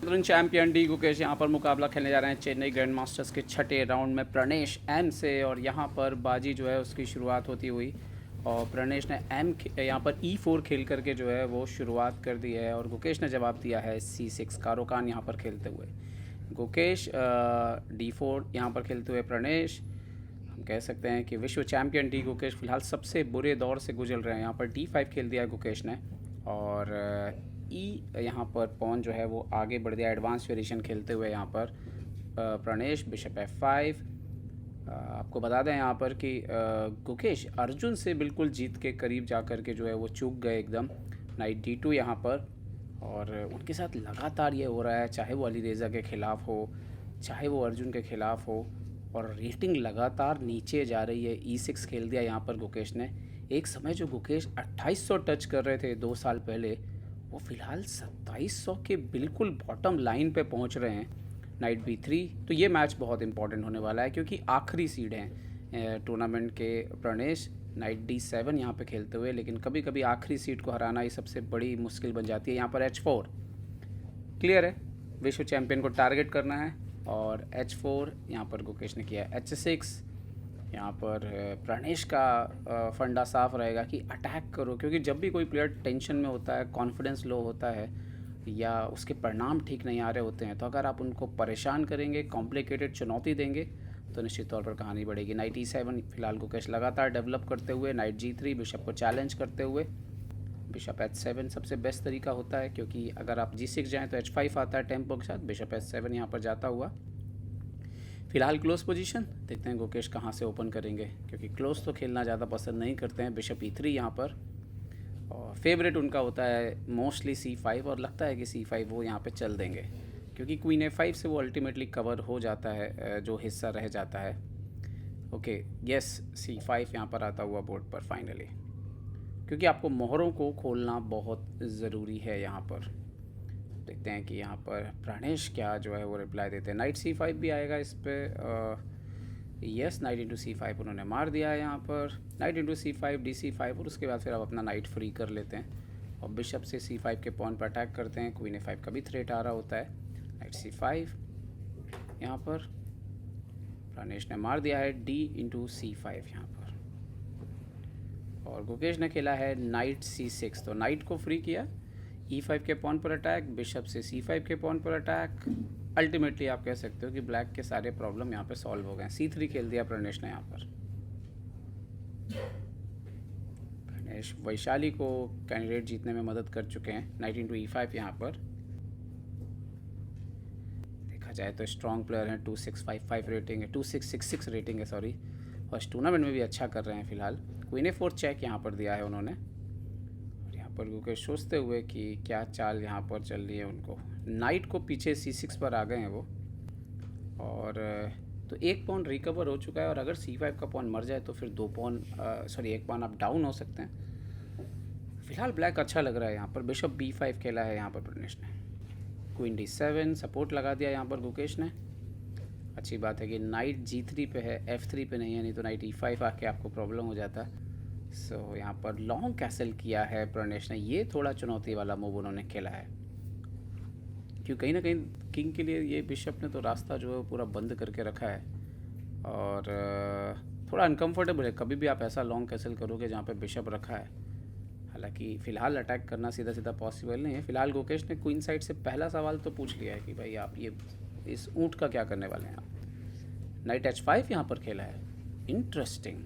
Champion D Gukesh यहाँ पर मुकाबला खेलने जा रहे हैं चेन्नई ग्रैंड मास्टर्स के छठे राउंड में प्रणेश एम से। और यहाँ पर बाजी जो है उसकी शुरुआत होती हुई और प्रणेश ने यहाँ पर E4 खेल करके जो है वो शुरुआत कर दी है और गुकेश ने जवाब दिया है C6 कारोकान यहाँ पर खेलते हुए। गुकेश D4 यहाँ पर खेलते हुए प्रणेश, हम कह सकते हैं कि विश्व चैंपियन डी गुकेश फ़िलहाल सबसे बुरे दौर से गुजर रहे हैं। यहाँ पर D5 खेल दिया है गुकेश ने और यहाँ पर पॉन जो है वो आगे बढ़ गया एडवांस वेरिएशन खेलते हुए। यहाँ पर प्रणेश बिशप F5। आपको बता दें यहाँ पर कि गुकेश अर्जुन से बिल्कुल जीत के करीब जा कर के जो है वो चूक गए एकदम। नाइट D2 यहाँ पर, और उनके साथ लगातार ये हो रहा है, चाहे वो अली रेज़ा के ख़िलाफ़ हो चाहे वो अर्जुन के ख़िलाफ़ हो, और रेटिंग लगातार नीचे जा रही है। E6 खेल दिया यहाँ पर गुकेश ने। एक समय जो गुकेश 2800 टच कर रहे थे 2 साल पहले, वो फ़िलहाल 2700 के बिल्कुल बॉटम लाइन पे पहुंच रहे हैं। नाइट B3, तो ये मैच बहुत इंपॉर्टेंट होने वाला है क्योंकि आखिरी सीड हैं टूर्नामेंट के प्रणेश। नाइट D7 यहाँ पे खेलते हुए, लेकिन कभी कभी आखिरी सीड को हराना ही सबसे बड़ी मुश्किल बन जाती है। यहाँ पर H4 क्लियर है, विश्व चैम्पियन को टारगेट करना है। और H4 यहाँ पर गुकेश ने किया H6। यहाँ पर प्रणेश का फंडा साफ रहेगा कि अटैक करो, क्योंकि जब भी कोई प्लेयर टेंशन में होता है, कॉन्फिडेंस लो होता है या उसके परिणाम ठीक नहीं आ रहे होते हैं, तो अगर आप उनको परेशान करेंगे, कॉम्प्लिकेटेड चुनौती देंगे, तो निश्चित तौर पर कहानी बढ़ेगी। नाइट E7 फिलहाल गुकेश लगातार डेवलप करते हुए। नाइट G3 बिशप को चैलेंज करते हुए। बिशप H7 सबसे बेस्ट तरीका होता है, क्योंकि अगर आप G6 जाएँ तो H5 आता है टेम्पो के साथ। बिशप H7 यहाँ पर जाता हुआ। फ़िलहाल क्लोज पोजीशन, देखते हैं गुकेश कहाँ से ओपन करेंगे, क्योंकि क्लोज तो खेलना ज़्यादा पसंद नहीं करते हैं। बिशप E3 यहाँ पर, और फेवरेट उनका होता है मोस्टली C5, और लगता है कि C5 वो यहाँ पे चल देंगे, क्योंकि क्वीन A5 से वो अल्टीमेटली कवर हो जाता है जो हिस्सा रह जाता है। ओके यस, C5 यहाँ पर आता हुआ बोर्ड पर फाइनली, क्योंकि आपको मोहरों को खोलना बहुत ज़रूरी है यहाँ पर। देखते हैं कि यहाँ पर प्राणेश क्या जो है वो रिप्लाई देते हैं। नाइट C5 भी आएगा इस पर। यस, नाइट इंटू C5 उन्होंने मार दिया है यहाँ पर। नाइट इंटू C5 DC5, और उसके बाद फिर आप अपना नाइट फ्री कर लेते हैं और बिशप से C5 के पॉन पर अटैक करते हैं। क्वीन A5 का भी थ्रेट आ रहा होता है। नाइट C5 यहाँ पर प्राणेश ने मार दिया है D इंटू C5 यहाँ पर, और गुकेश ने खेला है नाइट C6, तो नाइट को फ्री किया। E5 के पॉन पर अटैक, बिशप से C5 के पॉन पर अटैक। अल्टीमेटली आप कह सकते हो कि ब्लैक के सारे प्रॉब्लम यहाँ पे सॉल्व हो गए। C3 खेल दिया प्रणेश ने यहाँ पर। प्रणेश वैशाली को कैंडिडेट जीतने में मदद कर चुके हैं। नाइट इंटू E5 यहाँ पर देखा जाए तो स्ट्रॉन्ग प्लेयर हैं। 2655 रेटिंग है, 2666 रेटिंग है सॉरी, और टूर्नामेंट में भी अच्छा कर रहे हैं फिलहाल। क्वीन A4 चेक यहाँ पर दिया है उन्होंने, पर गुकेश सोचते हुए कि क्या चाल यहाँ पर चल रही है उनको। नाइट को पीछे C6 पर आ गए हैं वो, और तो एक पॉन रिकवर हो चुका है, और अगर C5 का पॉन मर जाए तो फिर एक पॉन आप डाउन हो सकते हैं। फिलहाल ब्लैक अच्छा लग रहा है यहाँ पर। बिशप B5 खेला है यहाँ पर प्रणेश ने। क्वीन D7 सपोर्ट लगा दिया यहाँ पर गुकेश ने। अच्छी बात है कि नाइट G3 पे है, F3 पे नहीं है, नहीं तो नाइट E5 आके आपको प्रॉब्लम हो जाता। यहाँ पर लॉन्ग कैसल किया है प्रणेश ने। ये थोड़ा चुनौती वाला मूव उन्होंने खेला है, क्योंकि कहीं ना कहीं किंग के लिए ये बिशप ने तो रास्ता जो है पूरा बंद करके रखा है, और थोड़ा अनकंफर्टेबल है कभी भी आप ऐसा लॉन्ग कैसल करोगे जहाँ पे बिशप रखा है। हालांकि फ़िलहाल अटैक करना सीधा सीधा पॉसिबल नहीं है। फ़िलहाल गुकेश ने क्वीन साइड से पहला सवाल तो पूछ लिया है कि भाई आप ये इस ऊँट का क्या करने वाले हैं आप। नाइट H5 यहाँ पर खेला है, इंटरेस्टिंग।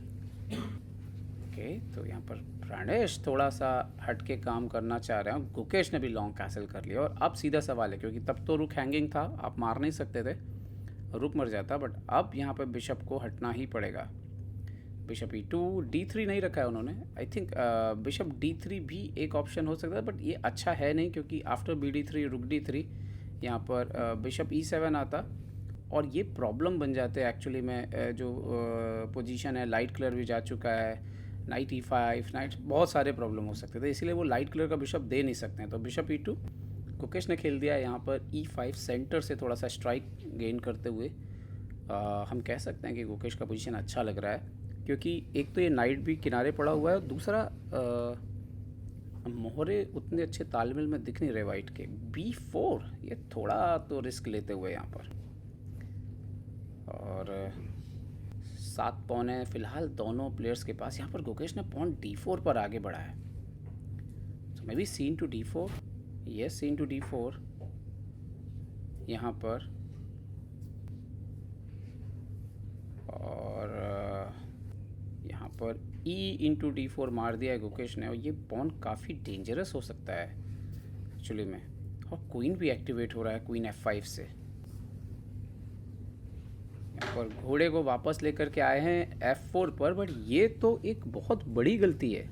ओके, तो यहाँ पर प्राणेश थोड़ा सा हट के काम करना चाह रहे हैं। गुकेश ने भी लॉन्ग कैसल कर लिया, और अब सीधा सवाल है, क्योंकि तब तो रुक हैंगिंग था, आप मार नहीं सकते थे, रुक मर जाता, बट अब यहाँ पर बिशप को हटना ही पड़ेगा। बिशप E2, D3 नहीं रखा है उन्होंने। आई थिंक बिशप D3 भी एक ऑप्शन हो सकता है, बट ये अच्छा है नहीं, क्योंकि आफ्टर BD3 रुक D3 यहाँ पर बिशप E7 आता, और ये प्रॉब्लम बन जाते हैं एक्चुअली में। जो पोजीशन है, लाइट कलर भी जा चुका है। नाइट E5, नाइट बहुत सारे प्रॉब्लम हो सकते थे, इसीलिए वो लाइट कलर का बिशप दे नहीं सकते हैं। तो बिशप E2 गुकेश ने खेल दिया यहाँ पर। E5 सेंटर से थोड़ा सा स्ट्राइक गेन करते हुए हम कह सकते हैं कि गुकेश का पोजीशन अच्छा लग रहा है, क्योंकि एक तो ये नाइट भी किनारे पड़ा हुआ है, और दूसरा मोहरे उतने अच्छे तालमेल में दिख नहीं रहे वाइट के। B4, ये थोड़ा तो रिस्क लेते हुए यहाँ पर। और 7 पॉन है फिलहाल दोनों प्लेयर्स के पास। यहाँ पर गुकेश ने पॉन D4 पर आगे बढ़ा है। तो may be seen to D4, yes seen to D4 यहाँ पर। और यहाँ पर E इंटू D4 मार दिया है गुकेश ने, और ये पॉन काफ़ी डेंजरस हो सकता है एक्चुअली में। और क्वीन भी एक्टिवेट हो रहा है क्वीन F5 से। यहाँ पर घोड़े को वापस लेकर के आए हैं F4 पर, बट ये तो एक बहुत बड़ी गलती है।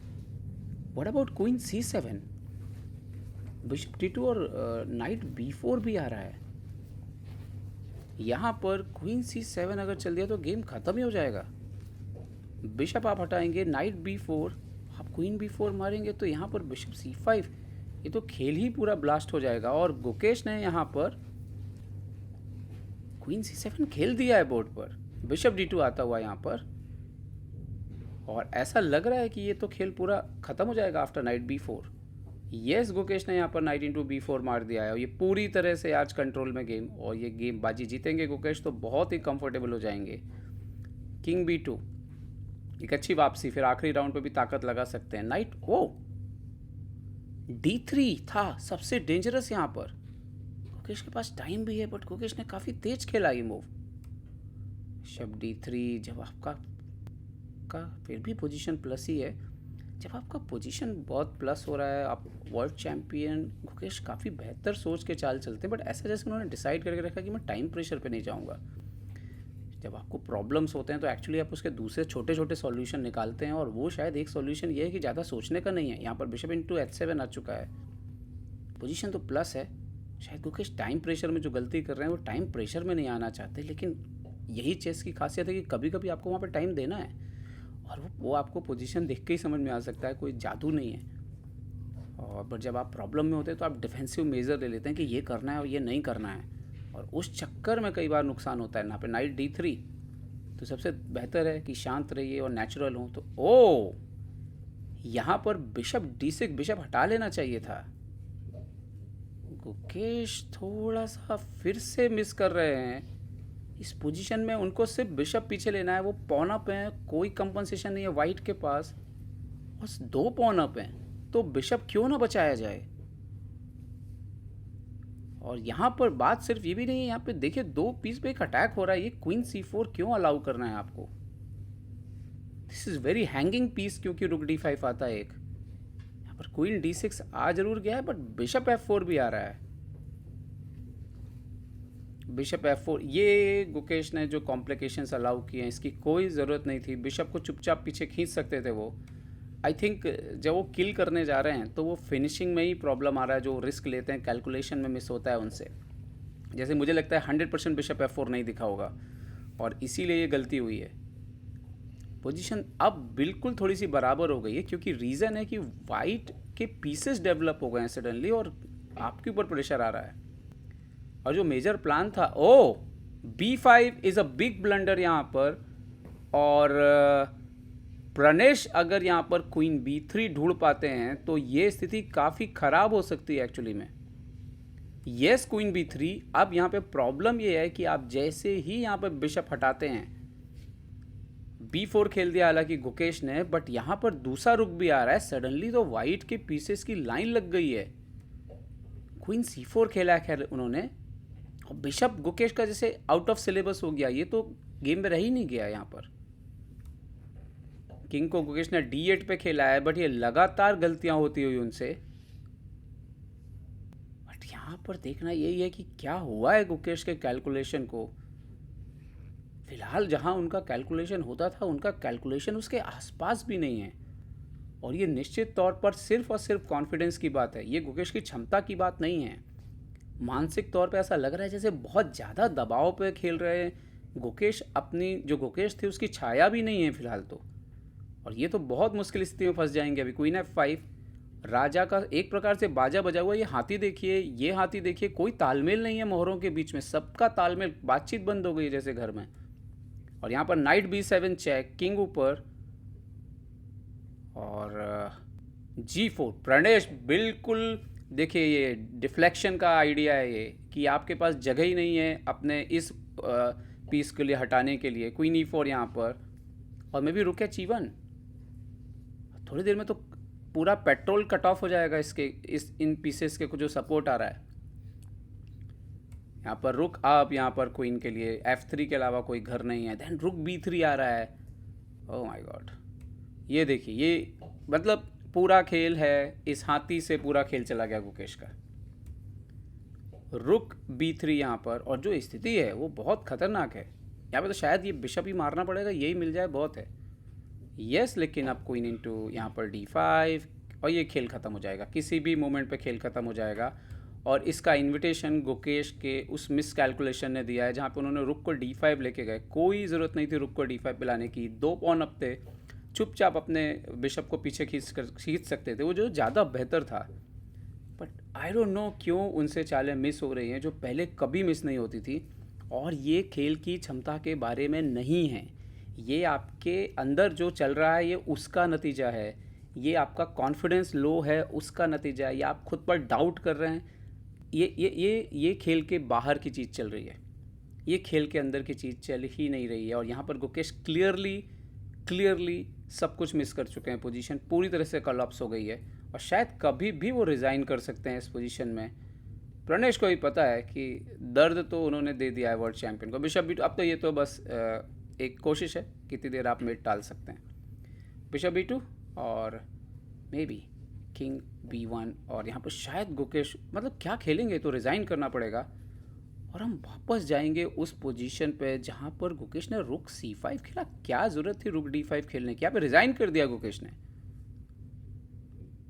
What about queen C7, bishop D2 और नाइट B4 भी आ रहा है। यहाँ पर क्वीन C7 अगर चल दिया तो गेम ख़त्म ही हो जाएगा। बिशप आप हटाएंगे, नाइट B4, आप क्वीन B4 मारेंगे तो यहाँ पर बिशप C5, ये तो खेल ही पूरा ब्लास्ट हो जाएगा। और गुकेश ने यहाँ पर क्वीन C7 खेल दिया है बोर्ड पर, बिशप D2 आता हुआ यहाँ पर। और ऐसा लग रहा है कि ये तो खेल पूरा ख़त्म हो जाएगा after night B4। Yes, Gukesh ने यहाँ पर नाइट इंटू B4 मार दिया है, और ये पूरी तरह से आज कंट्रोल में गेम। और ये गेम बाजी जीतेंगे गुकेश तो बहुत ही कंफर्टेबल हो जाएंगे। किंग B2, एक अच्छी वापसी, फिर आखिरी राउंड पे भी ताकत लगा सकते हैं। नाइट D3 था सबसे डेंजरस यहाँ पर। गुकेश के पास टाइम भी है, बट गुकेश ने काफ़ी तेज खेला ये मूव। बिशप D3, जब आपका फिर भी पोजीशन प्लस ही है। जब आपका पोजीशन बहुत प्लस हो रहा है, आप वर्ल्ड चैम्पियन, गुकेश काफ़ी बेहतर सोच के चाल चलते हैं। बट ऐसा जैसे उन्होंने डिसाइड करके रखा कि मैं टाइम प्रेशर पे नहीं जाऊँगा। जब आपको प्रॉब्लम्स होते हैं तो एक्चुअली आप उसके दूसरे छोटे छोटे सॉल्यूशन निकालते हैं, और वो शायद एक सॉल्यूशन ये है कि ज़्यादा सोचने का नहीं है। यहाँ पर बिशप इंटू H7 आ चुका है, पोजीशन तो प्लस है। शायद गुकेश टाइम प्रेशर में जो गलती कर रहे हैं वो टाइम प्रेशर में नहीं आना चाहते, लेकिन यही चेस की खासियत है कि कभी कभी आपको वहाँ पर टाइम देना है, और वो आपको पोजीशन देख के ही समझ में आ सकता है, कोई जादू नहीं है। और बट जब आप प्रॉब्लम में होते हैं तो आप डिफेंसिव मेजर ले लेते हैं कि ये करना है और ये नहीं करना है, और उस चक्कर में कई बार नुकसान होता है। यहाँ पे नाइट D3, तो सबसे बेहतर है कि शांत रहिए और नेचुरल हो। तो यहाँ पर बिशप D6, बिशप हटा लेना चाहिए था। गुकेश थोड़ा सा फिर से मिस कर रहे हैं इस पोजीशन में। उनको सिर्फ बिशप पीछे लेना है, वो पॉन अप है, कोई कंपनसेशन नहीं है वाइट के पास, बस 2 पॉन अप हैं, तो बिशप क्यों ना बचाया जाए। और यहाँ पर बात सिर्फ ये भी नहीं है, यहाँ पे देखिए 2 पीस पे एक अटैक हो रहा है। ये क्वीन C4 क्यों अलाउ करना है आपको? This is very hanging piece, क्योंकि रुक D5 आता है एक। यहाँ पर क्वीन D6 आ जरूर गया है, बट बिशप F4 भी आ रहा है। बिशप F4, ये गुकेश ने जो कॉम्प्लिकेशंस अलाउ किए हैं इसकी कोई ज़रूरत नहीं थी। बिशप को चुपचाप पीछे खींच सकते थे वो। आई थिंक जब वो किल करने जा रहे हैं तो वो फिनिशिंग में ही प्रॉब्लम आ रहा है, जो रिस्क लेते हैं कैलकुलेशन में मिस होता है उनसे। जैसे मुझे लगता है 100% बिशप F4 नहीं दिखा होगा, और इसीलिए ये गलती हुई है। पोजीशन अब बिल्कुल थोड़ी सी बराबर हो गई है, क्योंकि रीज़न है कि वाइट के पीसेस डेवलप हो गए हैं सडनली, और आपके ऊपर प्रेशर आ रहा है। और जो मेजर प्लान था, B5 is a big blunder यहाँ पर। और प्रणेश अगर यहाँ पर क्वीन B3 ढूंढ पाते हैं तो ये स्थिति काफ़ी ख़राब हो सकती है एक्चुअली में। Yes, queen B3। अब यहाँ पे प्रॉब्लम ये है कि आप जैसे ही यहाँ पर बिशप हटाते हैं, B4 खेल दिया हालांकि गुकेश ने, बट यहाँ पर दूसरा रुक भी आ रहा है सडनली, तो वाइट के पीसेस की लाइन लग गई है। क्वीन C4 खेला है खैर उन्होंने, और बिशप गुकेश का जैसे आउट ऑफ सिलेबस हो गया, ये तो गेम में रह ही नहीं गया। यहाँ पर किंग को गुकेश ने D8 पे खेला है, बट ये लगातार गलतियां होती हुई उनसे। बट यहाँ पर देखना यही है कि क्या हुआ है गुकेश के कैलकुलेशन को। फिलहाल जहाँ उनका कैलकुलेशन होता था, उनका कैलकुलेशन उसके आसपास भी नहीं है, और ये निश्चित तौर पर सिर्फ और सिर्फ कॉन्फिडेंस की बात है। ये गुकेश की क्षमता की बात नहीं है। मानसिक तौर पे ऐसा लग रहा है जैसे बहुत ज़्यादा दबाव पे खेल रहे हैं गुकेश। अपनी जो गुकेश थी उसकी छाया भी नहीं है फिलहाल तो, और ये तो बहुत मुश्किल स्थिति में फंस जाएंगे अभी। क्वीन F5, राजा का एक प्रकार से बाजा बजा हुआ। ये हाथी देखिए, ये हाथी देखिए, कोई तालमेल नहीं है मोहरों के बीच में, सबका तालमेल, बातचीत बंद हो गई है जैसे घर में। और यहाँ पर नाइट B7 चेक, किंग ऊपर, और G4 प्रणेश बिल्कुल। देखिए ये डिफ्लेक्शन का आइडिया है ये, कि आपके पास जगह ही नहीं है अपने इस पीस के लिए हटाने के लिए। क्वीन E4 यहाँ पर, और मैं भी रुक H1। थोड़ी देर में तो पूरा पेट्रोल कट ऑफ हो जाएगा इसके, इस इन पीसेस के जो सपोर्ट आ रहा है। यहाँ पर रुक अब, यहाँ पर क्वीन के लिए F3 के अलावा कोई घर नहीं है। देन रुक B3 आ रहा है। ओह माय गॉड, ये देखिए, ये मतलब पूरा खेल है, इस हाथी से पूरा खेल चला गया गुकेश का। रुक B3 यहाँ पर, और जो स्थिति है वो बहुत खतरनाक है। यहाँ पे तो शायद ये बिशप ही मारना पड़ेगा, यही मिल जाए बहुत है। यस, लेकिन अब क्वीन इनटू यहाँ पर D5, और ये खेल ख़त्म हो जाएगा, किसी भी मोमेंट पे खेल ख़त्म हो जाएगा। और इसका इनविटेशन गुकेश के उस मिस कैलकुलेशन ने दिया है, जहाँ पे उन्होंने रुक को D5 लेके गए। कोई ज़रूरत नहीं थी रुक को D5 पे लाने की। 2 पॉन अप थे, चुपचाप अपने बिशप को पीछे खींच सकते थे, वो जो ज़्यादा बेहतर था। बट आई डोंट नो क्यों उनसे चालें मिस हो रही हैं जो पहले कभी मिस नहीं होती थी। और ये खेल की क्षमता के बारे में नहीं है, ये आपके अंदर जो चल रहा है ये उसका नतीजा है। ये आपका कॉन्फिडेंस लो है उसका नतीजा है, या आप खुद पर डाउट कर रहे हैं। ये खेल के बाहर की चीज़ चल रही है, ये खेल के अंदर की चीज़ चल ही नहीं रही है। और यहाँ पर गुकेश क्लियरली सब कुछ मिस कर चुके हैं। पोजीशन पूरी तरह से कोलैप्स हो गई है, और शायद कभी भी वो रिज़ाइन कर सकते हैं इस पोजीशन में। प्रणेश को भी पता है कि दर्द तो उन्होंने दे दिया है वर्ल्ड चैंपियन को। बिशप B2, अब तो ये तो बस एक कोशिश है, कितनी देर आप मेट टाल सकते हैं। बिशप B2 और मे बी किंग B1, और यहाँ पर शायद गुकेश मतलब क्या खेलेंगे, तो रिज़ाइन करना पड़ेगा। और हम वापस जाएंगे उस पोजीशन पे जहाँ पर गुकेश ने रुक C5 खेला। क्या ज़रूरत थी रुक D5 खेलने की, यहाँ पे रिज़ाइन कर दिया गुकेश ने।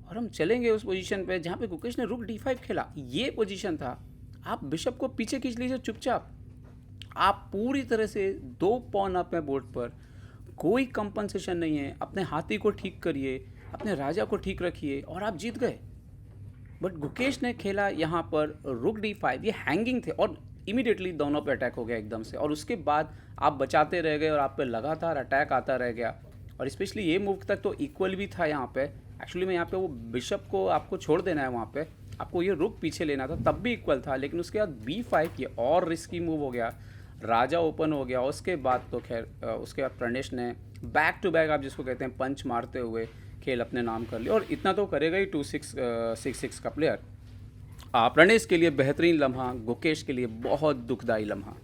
और हम चलेंगे उस पोजीशन पे जहाँ पे गुकेश ने रुक D5 खेला। ये पोजीशन था, आप बिशप को पीछे खींच लीजिए चुपचाप। आप पूरी तरह से 2 पॉन अप है बोर्ड पर, कोई कंपनसेशन नहीं है। अपने हाथी को ठीक करिए, अपने राजा को ठीक रखिए, और आप जीत गए। बट गुकेश ने खेला यहाँ पर रुक D5, ये हैंगिंग थे, और इमीडिएटली दोनों पे अटैक हो गया एकदम से। और उसके बाद आप बचाते रह गए, और आप पे लगातार अटैक आता रह गया। और स्पेशली ये मूव तक तो इक्वल भी था यहाँ पे। एक्चुअली में यहाँ पे वो बिशप को आपको छोड़ देना है, वहाँ पे आपको ये रुक पीछे लेना था, तब भी इक्वल था। लेकिन उसके बाद B5 ये और रिस्की मूव हो गया, राजा ओपन हो गया। उसके बाद तो खैर उसके बाद प्रणेश ने बैक टू बैक, आप जिसको कहते हैं पंच मारते हुए खेल अपने नाम कर लिया। और इतना तो करेगा ही 2-6 का प्लेयर। प्रणेश के लिए बेहतरीन लम्हा, गुकेश के लिए बहुत दुखदाई लम्हा।